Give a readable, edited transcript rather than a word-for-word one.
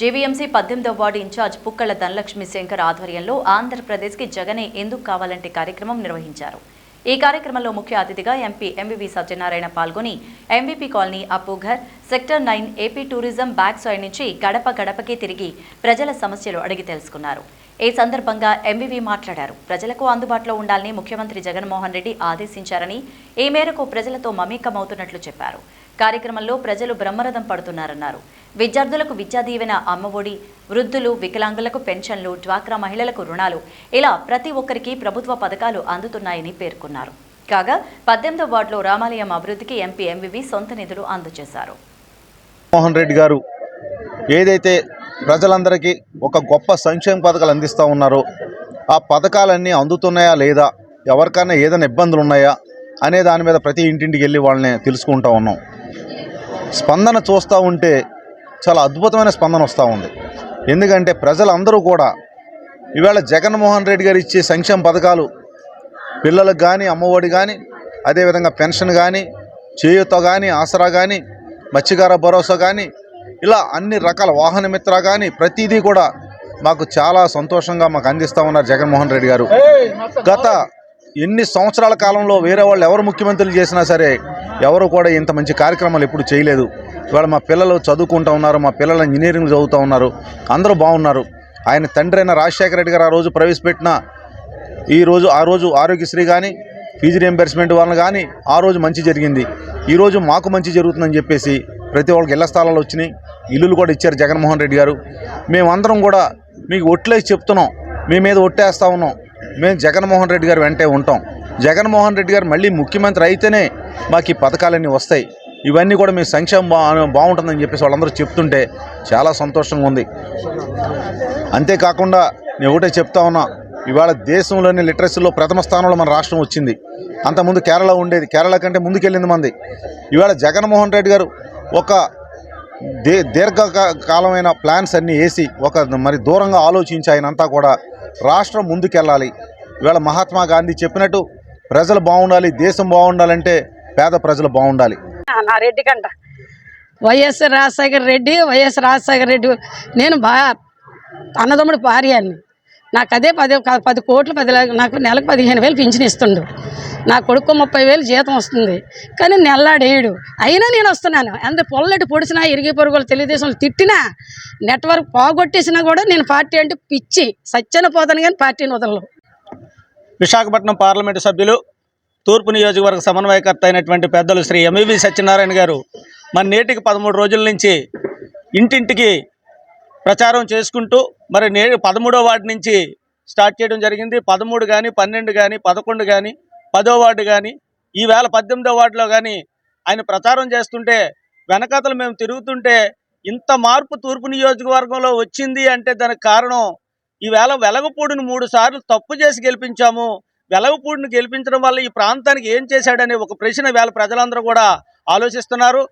GVMC 18వ ward in-charge Pukkala Dhanalakshmi Shankar ఆధ్వర్యంలో ఆంధ్రప్రదేశ్కి జగనే ఎందుకు కావాలంటే కార్యక్రమం నిర్వహించారు. ఈ కార్యక్రమంలో ముఖ్య అతిథిగా ఎంపీ ఎంవీవీ సత్యనారాయణ పాల్గొని MVP colony Appughar sector 9 AP tourism back side నుంచి గడప గడపకి తిరిగి ప్రజల సమస్యలు అడిగి తెలుసుకున్నారు. ఈ సందర్భంగా ఎంవీవీ మాట్లాడారు. ప్రజలకు అందుబాటులో ఉండాలని ముఖ్యమంత్రి జగన్మోహన్ రెడ్డి ఆదేశించారని ఈ మేరకు ప్రజలతో మమేకమవుతున్నట్లు చెప్పారు. కార్యక్రమంలో ప్రజలు బ్రహ్మరథం పడుతున్నారన్నారు. విద్యార్థులకు విద్యా దీవెన, అమ్మఒడి, వృద్ధులు, వికలాంగులకు పెన్షన్లు, డ్వాక్రా మహిళలకు రుణాలు ఇలా ప్రతి ఒక్కరికి ప్రభుత్వ పథకాలు అందుతున్నాయని పేర్కొన్నారు. కాగా 18వ వార్డులో రామాలయం అభివృద్ధికి ఎంపీ ఎంవీవీ సొంత నిధులు అందజేశారు. మోహన్ రెడ్డి గారు ఏదైతే ప్రజలందరికీ ఒక గొప్ప సంక్షేమ పథకాలు అందిస్తూ ఉన్నారో ఆ పథకాలన్నీ అందుతున్నాయా లేదా, ఎవరికైనా ఏదైనా ఇబ్బందులు ఉన్నాయా అనే దాని మీద ప్రతి ఇంటింటికి వెళ్ళి వాళ్ళని తెలుసుకుంటూ ఉన్నాం. స్పందన చూస్తూ ఉంటే చాలా అద్భుతమైన స్పందన వస్తూ ఉంది. ఎందుకంటే ప్రజలందరూ కూడా ఈవేళ జగన్మోహన్ రెడ్డి గారు ఇచ్చే సంక్షేమ పథకాలు పిల్లలకు కానీ, అమ్మఒడి కానీ, అదేవిధంగా పెన్షన్ కానీ, చేయూత కానీ, ఆసరా కానీ, మత్స్యకార భరోసా కానీ, ఇలా అన్ని రకాల వాహన మిత్ర కానీ ప్రతిదీ కూడా మాకు చాలా సంతోషంగా మాకు అందిస్తూ ఉన్నారు జగన్మోహన్ రెడ్డి గారు. గత ఎన్ని సంవత్సరాల కాలంలో వేరే వాళ్ళు ఎవరు ముఖ్యమంత్రులు చేసినా సరే ఎవరు కూడా ఇంత మంచి కార్యక్రమాలు ఎప్పుడు చేయలేదు. ఇవాళ మా పిల్లలు చదువుకుంటూ ఉన్నారు, మా పిల్లలు ఇంజనీరింగ్ చదువుతూ ఉన్నారు, అందరూ బాగున్నారు. ఆయన తండ్రి అయిన రాజశేఖర రెడ్డి గారు ఆ రోజు ప్రవేశపెట్టిన ఆ రోజు ఆరోగ్యశ్రీ కానీ, ఫీజు రియంబర్స్మెంట్ వలన కానీ ఆ రోజు మంచి జరిగింది. ఈరోజు మాకు మంచి జరుగుతుందని చెప్పేసి ప్రతి ఒక్కరికి ఇళ్ల స్థలాలు వచ్చినాయి, ఇల్లులు కూడా ఇచ్చారు జగన్మోహన్ రెడ్డి గారు. మేమందరం కూడా మీకు ఒట్లేసి చెప్తున్నాం, మీ మీద ఒట్టేస్తూ ఉన్నాం, మేము జగన్మోహన్ రెడ్డి గారు వెంటే ఉంటాం. జగన్మోహన్ రెడ్డి గారు మళ్ళీ ముఖ్యమంత్రి అయితేనే మాకు ఈ పథకాలన్నీ వస్తాయి, ఇవన్నీ కూడా మీ సంక్షేమం బాగుంటుందని చెప్పేసి వాళ్ళందరూ చెప్తుంటే చాలా సంతోషంగా ఉంది. అంతేకాకుండా నేను ఒకటే చెప్తా ఉన్నా, ఇవాళ దేశంలోని లిటరసీలో ప్రథమ స్థానంలో మన రాష్ట్రం వచ్చింది. అంతకుముందు కేరళ ఉండేది, కేరళ కంటే ముందుకెళ్ళింది మంది. ఇవాళ జగన్మోహన్ రెడ్డి గారు ఒక దీర్ఘకాలమైన ప్లాన్స్ అన్నీ వేసి మరి దూరంగా ఆలోచించి ఆయనంతా కూడా రాష్ట్రం ముందుకెళ్ళాలి. ఇవాళ మహాత్మా గాంధీ చెప్పినట్టు ప్రజలు బాగుండాలి, దేశం బాగుండాలంటే పేద ప్రజలు బాగుండాలి. నా రెడ్డి కంట వైఎస్ రాజశేఖర రెడ్డి నేను అన్నదమ్ముడు భార్యాన్ని. నాకు అదే 10 కోట్లు 10 నాకు నెలకు 15,000 పింఛన్ ఇస్తుండు. నా కొడుకు 30,000 జీతం వస్తుంది, కానీ నెల్లాడేయడు. అయినా నేను వస్తున్నాను. అంత పొల్లటి పొడిచినా, ఇరిగి పొరుగులు తెలుగుదేశం తిట్టినా, నెట్వర్క్ పోగొట్టేసినా కూడా నేను పార్టీ అంటే పిచ్చి సత్యన పోతాను, కానీ పార్టీని వదలను. విశాఖపట్నం పార్లమెంటు సభ్యులు, తూర్పు నియోజకవర్గ సమన్వయకర్త అయినటువంటి పెద్దలు శ్రీ ఎంవీవీ సత్యనారాయణ గారు మరి నేటికి 13 రోజుల నుంచి ఇంటింటికి ప్రచారం చేసుకుంటూ మరి 13వ వార్డు నుంచి స్టార్ట్ చేయడం జరిగింది. 13 కానీ, 12 కానీ, 11 కానీ, 10వ వార్డు కానీ, ఈవేళ 18వ వార్డులో కానీ ఆయన ప్రచారం చేస్తుంటే వెనకాతలు మేము తిరుగుతుంటే ఇంత మార్పు తూర్పు నియోజకవర్గంలో వచ్చింది అంటే దానికి కారణం ఈవేళ వెలగపూడిని 3 సార్లు తప్పు చేసి గెలిపించాము. వెలగపూడిని గెలిపించడం వల్ల ఈ ప్రాంతానికి ఏం చేశాడనే ఒక ప్రశ్న వేళ ప్రజలందరూ కూడా ఆలోచిస్తున్నారు.